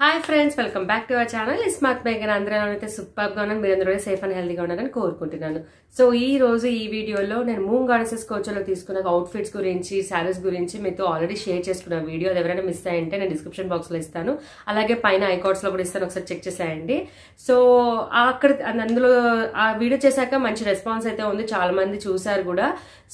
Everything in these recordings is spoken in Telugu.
Hi friends, welcome back to our channel. Smart మేఘన. అందరూ అయితే సూపర్గా ఉన్నాను, మీరు అందరూ సేఫ్ అండ్ హెల్తీగా ఉన్నారని కోరుకుంటున్నాను. సో ఈ రోజు ఈ వీడియోలో నేను మూన్ గార్డెన్సెస్ కోచ్లో తీసుకున్న అవుట్ఫిట్స్ గురించి, శారీస్ గురించి మీతో ఆల్రెడీ షేర్ చేసుకున్న వీడియో. అది ఎవరైనా మిస్ అయ్యంటే నేను డిస్క్రిప్షన్ బాక్స్లో ఇస్తాను, అలాగే పైన ఐకార్డ్స్లో కూడా ఇస్తాను, ఒకసారి చెక్ చేసేయండి. సో అక్కడ అందులో ఆ వీడియో చేశాక మంచి రెస్పాన్స్ అయితే ఉంది, చాలా మంది చూసారు కూడా.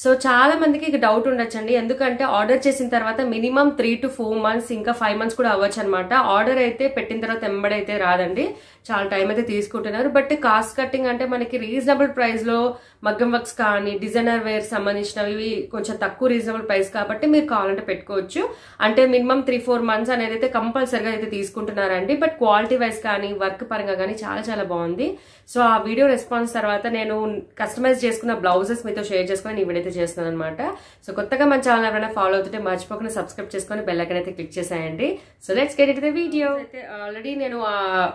సో చాలా మందికి డౌట్ ఉండొచ్చండి, ఎందుకంటే ఆర్డర్ చేసిన తర్వాత మినిమం 3 to 4 months, ఇంకా 5 months కూడా అవ్వచ్చు అనమాట. ఆర్డర్ అయితే పెట్టిన తర్వాత ఎంబడైతే రాదండి, చాలా టైం అయితే తీసుకుంటున్నారు. బట్ కాస్ట్ కట్టింగ్ అంటే మనకి రీజనబుల్ ప్రైస్ లో మగ్గం వర్క్స్ కానీ డిజైనర్ వేర్ సంబంధించినవి కొంచెం తక్కువ రీజనబుల్ ప్రైస్ కాబట్టి మీరు కావాలంటే పెట్టుకోవచ్చు. అంటే మినిమం 3-4 months అనేది అయితే కంపల్సరిగా అయితే తీసుకుంటున్నారండి. బట్ క్వాలిటీ వైజ్ కానీ వర్క్ పరంగా కానీ చాలా చాలా బాగుంది. సో ఆ వీడియో రెస్పాన్స్ తర్వాత నేను కస్టమైజ్ చేసుకున్న బ్లౌజెస్ మీతో షేర్ చేసుకుని ఈ వీడియో అయితే చేస్తున్నాను అనమాట. సో కొత్తగా మన ఛానల్ ఎవరైనా ఫాలో అవుతుంటే మర్చిపోకుండా సబ్స్క్రైబ్ చేసుకొని బెల్ ఐకాన్ అయితే క్లిక్ చేసేయండి. So let's get it the video. అయితే ఆల్రెడీ నేను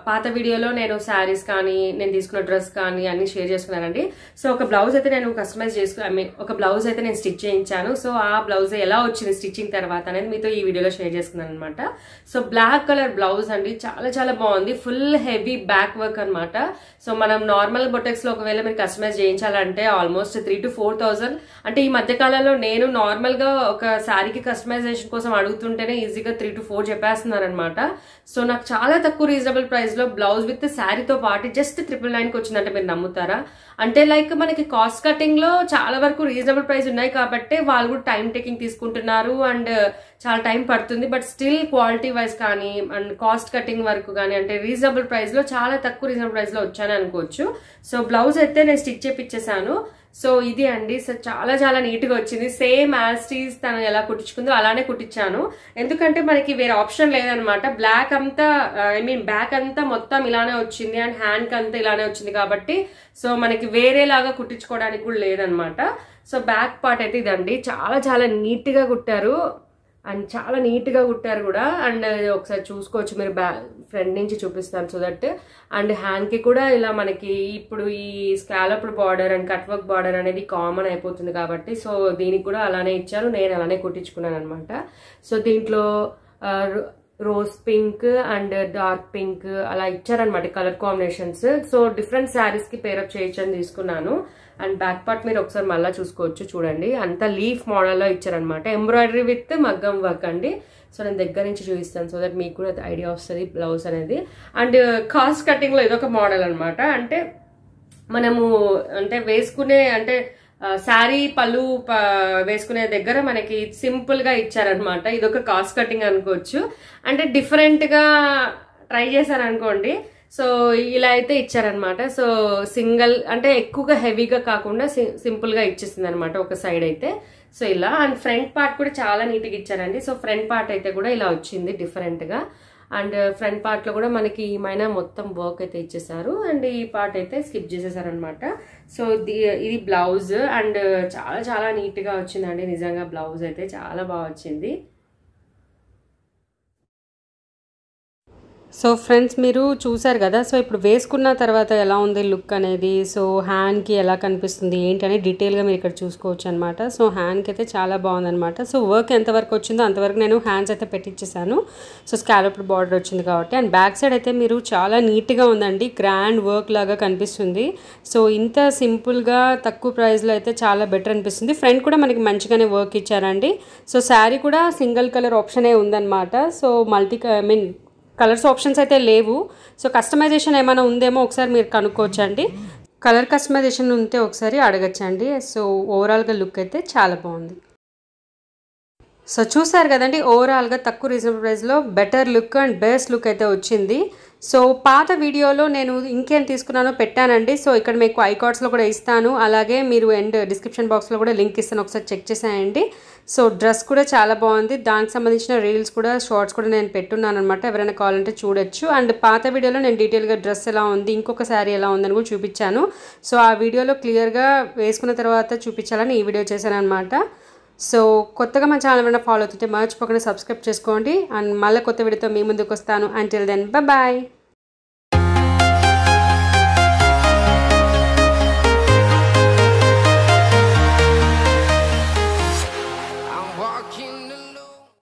పాత వీడియోలో నేను శారీస్ కానీ నేను తీసుకున్న డ్రెస్ కానీ అన్ని షేర్ చేసుకున్నానండి. సో ఒక బ్లౌజ్ అయితే నేను కస్టమైజ్ చేసుకుని ఒక బ్లౌజ్ అయితే నేను స్టిచ్ చేయించాను. సో ఆ బ్లౌజ్ ఎలా వచ్చింది స్టిచ్చింగ్ తర్వాత అనేది మీతో ఈ వీడియోలో షేర్ చేసుకున్నాను అనమాట. సో బ్లాక్ కలర్ బ్లౌజ్ అండి, చాలా చాలా బాగుంది, ఫుల్ హెవీ బ్యాక్ వర్క్ అనమాట. సో మనం నార్మల్ బొటెక్స్ లో ఒకవేళ మీరు కస్టమైజ్ చేయించాలంటే ఆల్మోస్ట్ 3 to 4,000. అంటే ఈ మధ్య కాలంలో నేను నార్మల్ గా ఒక శారీకి కస్టమైజేషన్ కోసం అడుగుతుంటేనే ఈజీగా 3 to 4 చెప్పేస్తున్నారు అనమాట. సో నాకు చాలా తక్కువ రీజనబుల్ ప్రైస్ లో బ్లౌజ్ విత్ శారీతో పాటు జస్ట్ 999 వచ్చిందంటే మీరు నమ్ముతారా? అంటే లైక్ మనకి కాస్ట్ కటింగ్ లో చాలా వరకు రీజనబుల్ ప్రైస్ ఉన్నాయి కాబట్టి వాళ్ళు కూడా టైం టేకింగ్ తీసుకుంటున్నారు అండ్ చాలా టైం పడుతుంది. బట్ స్టిల్ క్వాలిటీ వైజ్ కానీ అండ్ కాస్ట్ కటింగ్ వరకు కానీ అంటే రీజనబుల్ ప్రైస్ లో చాలా తక్కువ రీజనబుల్ ప్రైస్ లో వచ్చాను అనుకోవచ్చు. సో బ్లౌజ్ అయితే నేను స్టిచ్ చేపించేసాను. సో ఇది అండి, సో చాలా చాలా నీట్ గా వచ్చింది. సేమ్ యాస్టీస్ తను ఎలా కుట్టించుకుందో అలానే కుట్టించాను, ఎందుకంటే మనకి వేరే ఆప్షన్ లేదనమాట. బ్లాక్ అంతా బ్యాక్ అంతా మొత్తం ఇలానే వచ్చింది అండ్ హ్యాండ్ కి అంతా ఇలానే వచ్చింది కాబట్టి సో మనకి వేరేలాగా కుట్టించుకోవడానికి కూడా లేదనమాట. సో బ్యాక్ పార్ట్ అయితే ఇదండి, చాలా చాలా నీట్ గా కుట్టారు అండ్ చాలా నీట్ గా కుట్టారు కూడా. అండ్ ఒకసారి చూసుకోవచ్చు మీరు, ఫ్రంట్ నుంచి చూపిస్తాను సో దట్. అండ్ హ్యాండ్ కి కూడా ఇలా మనకి ఇప్పుడు ఈ scalloped border and cut work border అనేది కామన్ అయిపోతుంది కాబట్టి సో దీనికి కూడా అలానే ఇచ్చారు, నేను అలానే కుట్టించుకున్నాను అనమాట. సో దీంట్లో rose pink and dark pink అలా ఇచ్చారనమాట colour combinations. So different saris కి పేరప్ చేయొచ్చని తీసుకున్నాను. అండ్ బ్యాక్ పార్ట్ మీరు ఒకసారి మళ్ళీ చూసుకోవచ్చు, చూడండి అంతా లీఫ్ మోడల్లో ఇచ్చారనమాట, ఎంబ్రాయిడరీ విత్ మగ్గం వర్క్ అండి. సో నేను దగ్గర నుంచి చూపిస్తాను సో దట్ మీకు కూడా ఐడియా వస్తుంది బ్లౌజ్ అనేది. అండ్ కాస్ట్ కటింగ్ లో ఇదొక మోడల్ అనమాట, అంటే మనము అంటే వేసుకునే అంటే శారీ పళ్ళు వేసుకునే దగ్గర మనకి సింపుల్ గా ఇచ్చారనమాట. ఇదొక కాస్ట్ కటింగ్ అనుకోవచ్చు, అంటే డిఫరెంట్ గా ట్రై చేశారు అనుకోండి. సో ఇలా అయితే ఇచ్చారనమాట. సో సింగిల్ అంటే ఎక్కువగా హెవీగా కాకుండా సింపుల్ గా ఇచ్చేసింది అనమాట ఒక సైడ్ అయితే. సో ఇలా అండ్ ఫ్రంట్ పార్ట్ కూడా చాలా నీట్ గా ఇచ్చారండి. సో ఫ్రంట్ పార్ట్ అయితే కూడా ఇలా వచ్చింది డిఫరెంట్ గా. అండ్ ఫ్రంట్ పార్ట్ లో కూడా మనకి ఏమైనా మొత్తం వర్క్ అయితే ఇచ్చేసారు అండ్ ఈ పార్ట్ అయితే స్కిప్ చేసేసారు అనమాట. సో ఇది బ్లౌజ్ అండ్ చాలా చాలా నీట్ గా వచ్చిందండి, నిజంగా బ్లౌజ్ అయితే చాలా బాగా వచ్చింది. సో ఫ్రెండ్స్ మీరు చూసారు కదా, సో ఇప్పుడు వేసుకున్న తర్వాత ఎలా ఉంది లుక్ అనేది, సో హ్యాండ్కి ఎలా కనిపిస్తుంది ఏంటి అని డీటెయిల్గా మీరు ఇక్కడ చూసుకోవచ్చు అనమాట. సో హ్యాండ్కి అయితే చాలా బాగుందనమాట. సో వర్క్ ఎంతవరకు వచ్చిందో అంతవరకు నేను హ్యాండ్స్ అయితే పెట్టించేసాను. సో స్కాలప్డ్ బార్డర్ వచ్చింది కాబట్టి. అండ్ బ్యాక్ సైడ్ అయితే మీరు చాలా నీట్గా ఉందండి, గ్రాండ్ వర్క్ లాగా కనిపిస్తుంది. సో ఇంత సింపుల్గా తక్కువ ప్రైస్లో అయితే చాలా బెటర్ అనిపిస్తుంది. ఫ్రంట్ కూడా మనకి మంచిగానే వర్క్ ఇచ్చారండి. సో శారీ కూడా సింగిల్ కలర్ ఆప్షనే ఉందన్నమాట. సో కలర్స్ ఆప్షన్స్ అయితే లేవు. సో కస్టమైజేషన్ ఏమైనా ఉందేమో ఒకసారి మీరు కనుక్కోవచ్చండి, కలర్ కస్టమైజేషన్ ఉంటే ఒకసారి అడగచ్చండి. సో ఓవరాల్గా లుక్ అయితే చాలా బాగుంది. సో చూసారు కదండి, ఓవరాల్గా తక్కువ రీజనబుల్ ప్రైస్లో better look and best look అయితే వచ్చింది. సో పాత వీడియోలో నేను ఇంకేం తీసుకున్నానో పెట్టానండి. సో ఇక్కడ మీకు ఐకార్డ్స్లో కూడా ఇస్తాను, అలాగే మీరు అండ్ డిస్క్రిప్షన్ బాక్స్లో కూడా లింక్ ఇస్తాను, ఒకసారి చెక్ చేసేయండి. సో డ్రెస్ కూడా చాలా బాగుంది, దానికి సంబంధించిన రీల్స్ కూడా షార్ట్స్ కూడా నేను పెట్టున్నాను అనమాట, ఎవరైనా కావాలంటే చూడొచ్చు. అండ్ పాత వీడియోలో నేను డీటెయిల్గా డ్రెస్ ఎలా ఉంది, ఇంకొక శారీ ఎలా ఉందని కూడా చూపించాను. సో ఆ వీడియోలో క్లియర్గా వేసుకున్న తర్వాత చూపించాలని ఈ వీడియో చేశాను అనమాట. సో కొత్తగా మన ఛానల్ ఏమైనా ఫాలో అవుతుంటే మర్చిపోకుండా సబ్స్క్రైబ్ చేసుకోండి. అండ్ మళ్ళీ కొత్త వీడియోతో మీ ముందుకు వస్తాను. Until then bye.